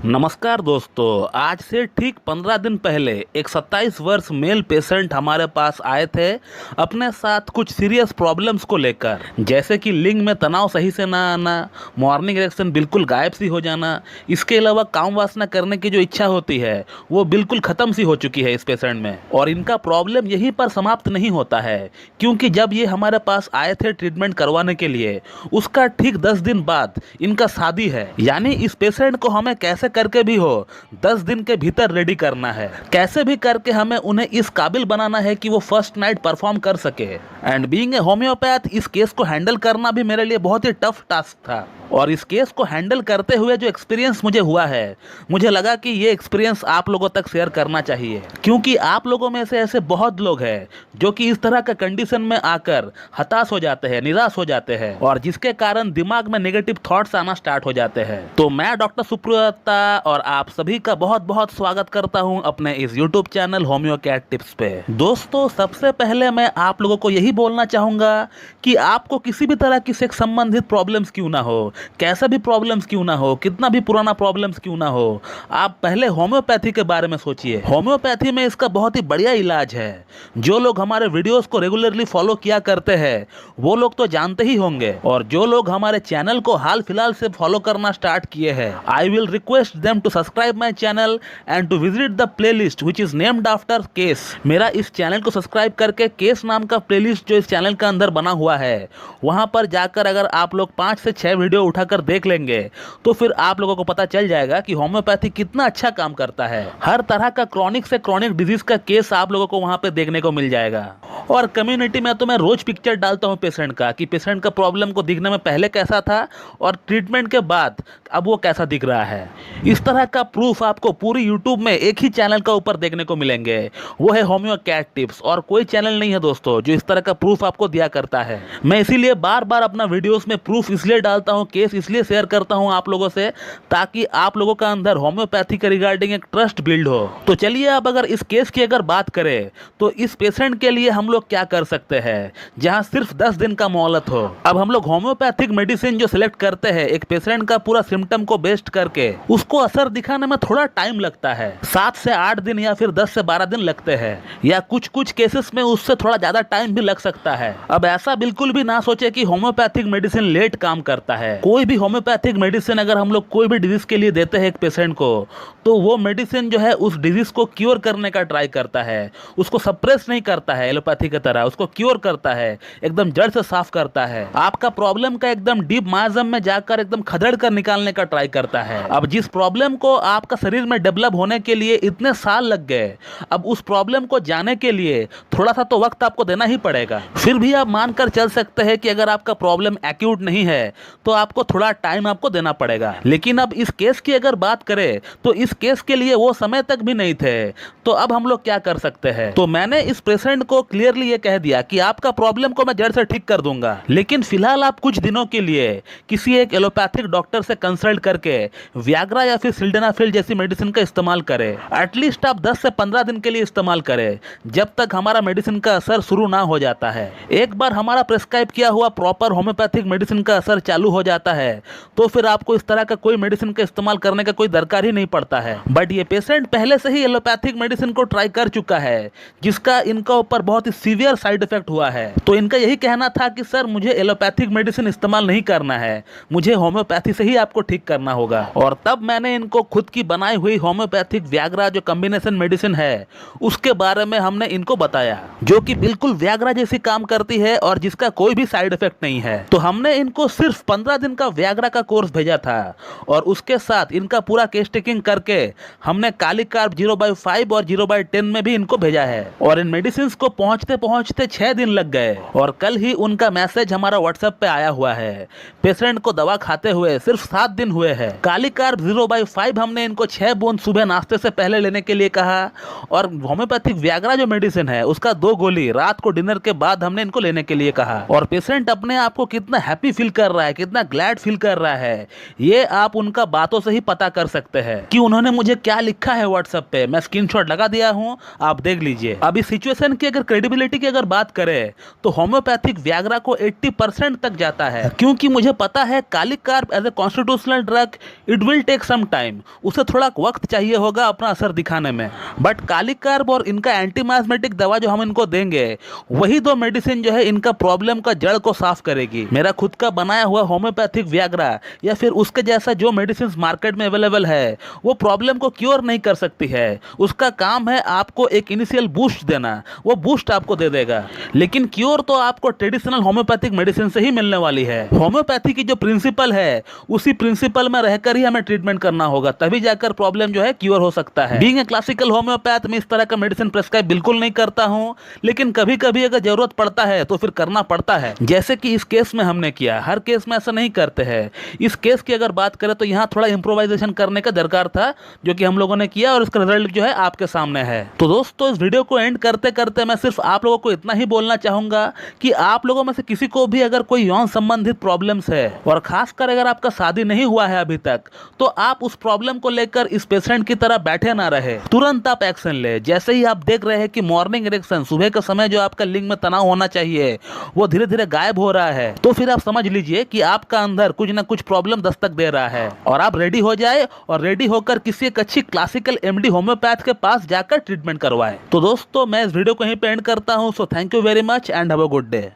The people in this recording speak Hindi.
नमस्कार दोस्तों, आज से ठीक 15 दिन पहले एक 27 वर्ष मेल पेशेंट हमारे पास आए थे अपने साथ कुछ सीरियस प्रॉब्लम्स को लेकर, जैसे कि लिंग में तनाव सही से ना आना, मॉर्निंग इरेक्शन बिल्कुल गायब सी हो जाना। इसके अलावा काम वासना करने की जो इच्छा होती है वो बिल्कुल ख़त्म सी हो चुकी है इस पेशेंट में। और इनका प्रॉब्लम यहीं पर समाप्त नहीं होता है, क्योंकि जब ये हमारे पास आए थे ट्रीटमेंट करवाने के लिए, उसका ठीक 10 दिन बाद इनका शादी है। यानी इस पेशेंट को हमें कैसे करके भी हो 10 दिन के भीतर रेडी करना है। कैसे भी करके हमें उन्हें इस काबिल बनाना है कि वो फर्स्ट नाइट परफॉर्म कर सके। एंड बीइंग ए होम्योपैथ, इस केस को हैंडल करना भी मेरे लिए बहुत ही टफ टास्क था। और इस केस को हैंडल करते हुए जो एक्सपीरियंस मुझे हुआ है, मुझे लगा कि ये एक्सपीरियंस आप लोगों तक शेयर करना चाहिए, क्योंकि आप लोगों में से ऐसे बहुत लोग हैं जो कि इस तरह का कंडीशन में आकर हताश हो जाते हैं, निराश हो जाते हैं, और जिसके कारण दिमाग में नेगेटिव थॉट्स आना स्टार्ट हो जाते हैं। तो मैं डॉक्टर सुप्रता और आप सभी का बहुत बहुत स्वागत करता हूं अपने इस YouTube channel homeo cat tips पे। दोस्तों, सबसे पहले मैं आप लोगों को यही बोलना चाहूंगा कि आपको किसी भी तरह की सेक्स संबंधित प्रॉब्लम्स क्यों ना हो, कैसा भी प्रॉब्लम्स क्यों ना हो, कितना भी पुराना प्रॉब्लम्स क्यों ना हो, आप पहले होम्योपैथी के बारे में सोचिए। होम्योपैथी में इसका बहुत ही बढ़िया इलाज है। जो लोग हमारे वीडियोस को रेगुलरली फॉलो किया करते हैं वो लोग तो जानते ही होंगे, और जो लोग हमारे चैनल को हाल फिलहाल से फॉलो करना स्टार्ट किए हैं, I will request them to subscribe my channel and to visit the playlist which is named after case. मेरा इस चैनल को सब्सक्राइब करके केस नाम का प्लेलिस्ट जो इस चैनल का अंदर बना हुआ है, वहां पर जाकर अगर आप लोग 5 से 6 वीडियो उठाकर देख लेंगे तो फिर आप लोगों को पता चल जाएगा कि होम्योपैथी कितना अच्छा काम करता है। हर तरह का क्रॉनिक से क्रॉनिक डिजीज का केस आप लोगों को वहां पे देखने को मिल जाएगा। और कम्युनिटी में तो मैं रोज पिक्चर डालता हूं पेशेंट का, कि पेशेंट का प्रॉब्लम को दिखने में पहले कैसा था और ट्रीटमेंट के बाद अब वो कैसा दिख रहा है। इस तरह का प्रूफ आपको पूरी यूट्यूब में एक ही चैनल का ऊपर देखने को मिलेंगे, वो है होम्यो कैट टिप्स। और कोई चैनल नहीं है दोस्तों जो इस तरह का प्रूफ आपको दिया करता है। मैं इसीलिए बार बार अपना वीडियोस में प्रूफ इसलिए डालता हूं, केस इसलिए शेयर करता हूं आप लोगों से, ताकि आप लोगों का अंदर होम्योपैथी के रिगार्डिंग एक ट्रस्ट बिल्ड हो। तो चलिए, अब अगर इस केस की अगर बात करें तो इस पेशेंट के लिए हम लोग क्या कर सकते हैं जहां सिर्फ 10 दिन का मोहलत हो। अब हम लोग होम्योपैथिक मेडिसिन जो सिलेक्ट करते हैं एक पेशेंट का पूरा सिम्टम को बेस्ड करके, उसको असर दिखाने में थोड़ा टाइम लगता है। 7 से 8 दिन या फिर 10 से 12 दिन लगते हैं, या कुछ कुछ केसेस में उससे थोड़ा ज्यादा टाइम भी लग सकता है। अब ऐसा बिल्कुल भी ना सोचे कि होम्योपैथिक मेडिसिन लेट काम करता है। कोई भी होम्योपैथिक मेडिसिन अगर हम लोग कोई भी डिजीज के लिए देते हैं एक पेशेंट को, तो वो मेडिसिन जो है उस डिजीज को क्योर करने का ट्राई करता है, उसको सप्रेस नहीं करता है एलोपैथी की तरह, उसको क्योर करता है, एकदम जड़ से साफ करता है, आपका प्रॉब्लम का एकदम डीप मायाजम में जाकर एकदम खदेड़ कर निकालने का ट्राई करता है। अब जिस प्रॉब्लम को आपका शरीर में डेवलप होने के लिए इतने साल लग गए, अब उस प्रॉब्लम को जाने के लिए थोड़ा सा तो वक्त आपको देना ही पड़ेगा। फिर भी आप मानकर चल सकते हैं कि अगर आपका प्रॉब्लम एक्यूट नहीं है तो आपको थोड़ा टाइम आपको देना पड़ेगा। लेकिन अब इस केस की अगर बात करें तो इस केस के लिए वो समय तक भी नहीं थे, तो अब हम लोग क्या कर सकते हैं। तो मैंने इस पेशेंट को क्लियरली ये कह दिया कि आपका प्रॉब्लम को मैं जड़ से ठीक कर दूंगा, लेकिन फिलहाल आप कुछ दिनों के लिए किसी एक एलोपैथिक डॉक्टर से कंसल्ट करके वियाग्रा या फिर सिल्डेनाफिल जैसी मेडिसिन का इस्तेमाल करें। एटलीस्ट आप 10 से 15 दिन के लिए इस्तेमाल करें, जब तक हमारा मेडिसिन का असर शुरू ना हो जाता है। एक बार हमारा प्रेस्क्राइब किया हुआ प्रॉपर होम्योपैथिक मेडिसिन का असर चालू हो जाता है तो फिर आपको इस तरह का कोई मेडिसिन का इस्तेमाल करने का कोई दरकार ही नहीं पड़ता है। बट ये पेशेंट पहले से ही एलोपैथिक मेडिसिन को ट्राई कर चुका है, जिसका इनका ऊपर बहुत ही सीवियर साइड इफेक्ट हुआ है। तो इनका यही कहना था कि सर मुझे एलोपैथिक मेडिसिन इस्तेमाल नहीं करना है, मुझे होम्योपैथी से ही आपको ठीक करना होगा। और तब मैंने इनको खुद की बनाई हुई होम्योपैथिक वियाग्रा जो कॉम्बिनेशन मेडिसिन है उसके बारे में हमने इनको बताया, जो कि बिल्कुल वियाग्रा जैसी काम करती है और जिसका कोई भी साइड इफेक्ट नहीं है। तो हमने इनको सिर्फ 15 दिन का वियाग्रा का कोर्स भेजा था, और उसके साथ इनका पूरा केस टेकिंग करके हमने कालीकार्ब 0/5 और 0/10 में भी इनको भेजा है। और इन मेडिसिन को पहुंचते पहुंचते 6 दिन लग गए, और कल ही उनका मैसेज हमारा व्हाट्सएप पे आया हुआ है। पेशेंट को दवा खाते हुए सिर्फ 7 दिन हुए हैं। कालीकार्ब 0/5 हमने इनको 6 बूंद सुबह नाश्ते से पहले लेने के लिए कहा, और होम्योपैथिक वियाग्रा जो मेडिसिन है उसका 2 गोली रात को डिनर के बाद हमने इनको लेने के लिए कहा। और पेशेंट अपने आप को कितना हैप्पी फील कर रहा है, कितना ग्लैड फील कर रहा है, ये आप उनका बातों से ही पता कर सकते हैं कि उन्होंने मुझे क्या लिखा है व्हाट्सएप पे। मैं स्क्रीनशॉट लगा दिया हूं, आप देख लीजिए। अब इस सिचुएशन की अगर क्रेडिबिलिटी की अगर बात करें तो होम्योपैथिक वियाग्रा को 80% तक जाता है, क्योंकि मुझे पता है kali carb as a constitutional drug it will take some time, उसे थोड़ा वक्त चाहिए होगा अपना असर दिखाने में। बट कालिक कार्ब और इनका एंटीमाइस्मेटिक दवा जो हम इनको देंगे, वही दो मेडिसिन जो है इनका प्रॉब्लम का जड़ को साफ करेगी। मेरा खुद का बनाया हुआ होम्योपैथिक व्याग्रा या फिर उसके जैसा जो मेडिसिन मार्केट में अवेलेबल है, वो प्रॉब्लम को क्योर नहीं कर सकती है। उसका काम है आपको एक इनिशियल बूस्ट देना, वो बूस्ट आपको दे देगा। लेकिन क्योर तो आपको ट्रेडिशनल होम्योपैथिक मेडिसिन से ही मिलने वाली है। होम्योपैथी की जो प्रिंसिपल है, उसी प्रिंसिपल में रहकर ही हमें ट्रीटमेंट करना होगा, तभी जाकर प्रॉब्लम जो है क्योर हो सकता है। बीइंग ए क्लासिकल होम्योपैथ मैं इस तरह का मेडिसिन प्रेस्क्राइब बिल्कुल नहीं करता हूं, लेकिन कभी कभी अगर जरूरत पड़ता है तो फिर करना पड़ता है, जैसे कि इस केस में हमने किया। हर केस में ऐसा नहीं करते हैं। इस केस की अगर बात करें तो यहाँ थोड़ा इंप्रोवाइजेशन करने का दरकार था, जो कि हम लोगों ने किया और इसका रिजल्ट जो है आपके सामने है। तो दोस्तों, इस वीडियो को एंड करते करते मैं सिर्फ आप लोगों को इतना ही बोलना चाहूंगा कि आप लोगों में से किसी को भी अगर कोई यौन संबंधित प्रॉब्लम्स है, और खासकर अगर आपका शादी नहीं हुआ है अभी तक, तो आप उस प्रॉब्लम को लेकर इस पेशेंट की तरह बैठे ना रहे, तुरंत आप एक्शन ले। जैसे ही आप देख रहे हैं कि मॉर्निंग इरेक्शन, सुबह के समय जो आपका लिंग में तनाव होना चाहिए, वो धीरे धीरे गायब हो रहा है, तो फिर आप समझ लीजिए कि आपका अंदर कुछ ना कुछ प्रॉब्लम दस्तक दे रहा है, और आप रेडी हो जाए और रेडी होकर किसी एक अच्छी क्लासिकल एमडी होम्योपैथ के पास जाकर ट्रीटमेंट करवाए। तो दोस्तों, मैं इस वीडियो को यहीं पे एंड करता हूं। So thank you very much and have a good day.